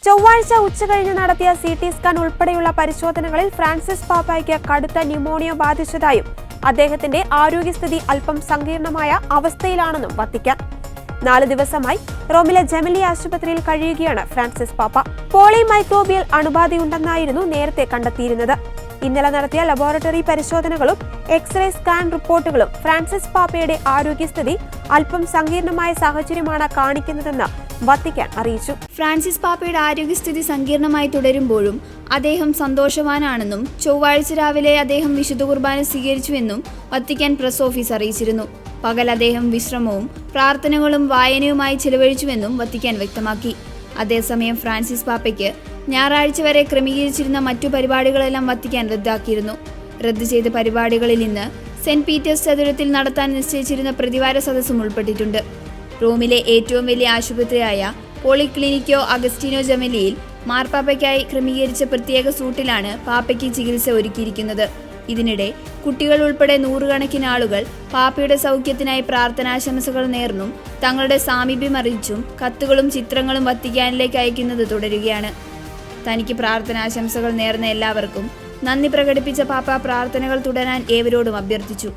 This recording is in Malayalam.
ചൊവ്വാഴ്ച ഉച്ചകഴിഞ്ഞ് നടത്തിയ CT സ്കാൻ ഉൾപ്പെടെയുള്ള പരിശോധനകളിൽ ഫ്രാൻസിസ് പാപ്പായ്ക്ക് കടുത്ത ന്യൂമോണിയ ബാധിച്ചതായും അദ്ദേഹത്തിന്റെ ആരോഗ്യസ്ഥിതി അല്പം സങ്കീർണമായ അവസ്ഥയിലാണെന്നും വത്തിക്കാൻ. 4 ദിവസമായി റോമിലെ ജെമിലി ആശുപത്രിയിൽ കഴിയുകയാണ് ഫ്രാൻസിസ് പാപ്പ. പോളിമൈക്രോബിയൽ അണുബാധയുണ്ടെന്നായിരുന്നു നേരത്തെ കണ്ടെത്തിയിരുന്നത്. ഇന്നലെ നടത്തിയ ലബോറട്ടറി പരിശോധനകളും എക്സ്റേ സ്കാൻ റിപ്പോർട്ടുകളും ഫ്രാൻസിസ് പാപ്പയുടെ ആരോഗ്യസ്ഥിതി അല്പം സങ്കീർണമായ സാഹചര്യമാണ് കാണിക്കുന്നതെന്ന് വത്തിക്കാൻ അറിയിച്ചു. ഫ്രാൻസിസ് പാപ്പയുടെ ആരോഗ്യസ്ഥിതി സങ്കീർണമായി തുടരുമ്പോഴും അദ്ദേഹം സന്തോഷവാനാണെന്നും ചൊവ്വാഴ്ച രാവിലെ അദ്ദേഹം വിശുദ്ധ കുർബാന സ്വീകരിച്ചുവെന്നും വത്തിക്കാൻ പ്രസ് ഓഫീസ് അറിയിച്ചിരുന്നു. പകൽ അദ്ദേഹം വിശ്രമവും പ്രാർത്ഥനകളും വായനയുമായി ചിലവഴിച്ചുവെന്നും വത്തിക്കാൻ വ്യക്തമാക്കി. അതേസമയം ഫ്രാൻസിസ് പാപ്പയ്ക്ക് ഞായറാഴ്ച വരെ ക്രമീകരിച്ചിരുന്ന മറ്റു പരിപാടികളെല്ലാം വത്തിക്കാൻ റദ്ദാക്കിയിരുന്നു. റദ്ദു ചെയ്ത പരിപാടികളിൽ ഇന്ന് സെന്റ് പീറ്റേഴ്സ് ചതുരത്തിൽ നടത്താൻ നിശ്ചയിച്ചിരുന്ന പ്രതിവാര സദസ്സും ഉൾപ്പെട്ടിട്ടുണ്ട്. റോമിലെ ഏറ്റവും വലിയ ആശുപത്രിയായ പോളിക്ലിനിക്കോ അഗസ്റ്റീനോ ജെമിലിയിൽ മാർപ്പാപ്പയ്ക്കായി ക്രമീകരിച്ച പ്രത്യേക സൂട്ടിലാണ് പാപ്പയ്ക്ക് ചികിത്സ ഒരുക്കിയിരിക്കുന്നത്. ഇതിനിടെ കുട്ടികൾ ഉൾപ്പെടെ നൂറുകണക്കിന് ആളുകൾ പാപ്പയുടെ സൗഖ്യത്തിനായി പ്രാർത്ഥനാശംസകൾ നേർന്നും തങ്ങളുടെ സാമീപ്യം അറിയിച്ചും കത്തുകളും ചിത്രങ്ങളും വത്തിക്കാനിലേക്ക് അയക്കുന്നത് തുടരുകയാണ്. തനിക്ക് പ്രാർത്ഥനാശംസകൾ നേർന്ന എല്ലാവർക്കും നന്ദി പ്രകടിപ്പിച്ച പാപ്പ പ്രാർത്ഥനകൾ തുടരാൻ ഏവരോടും അഭ്യർത്ഥിച്ചു.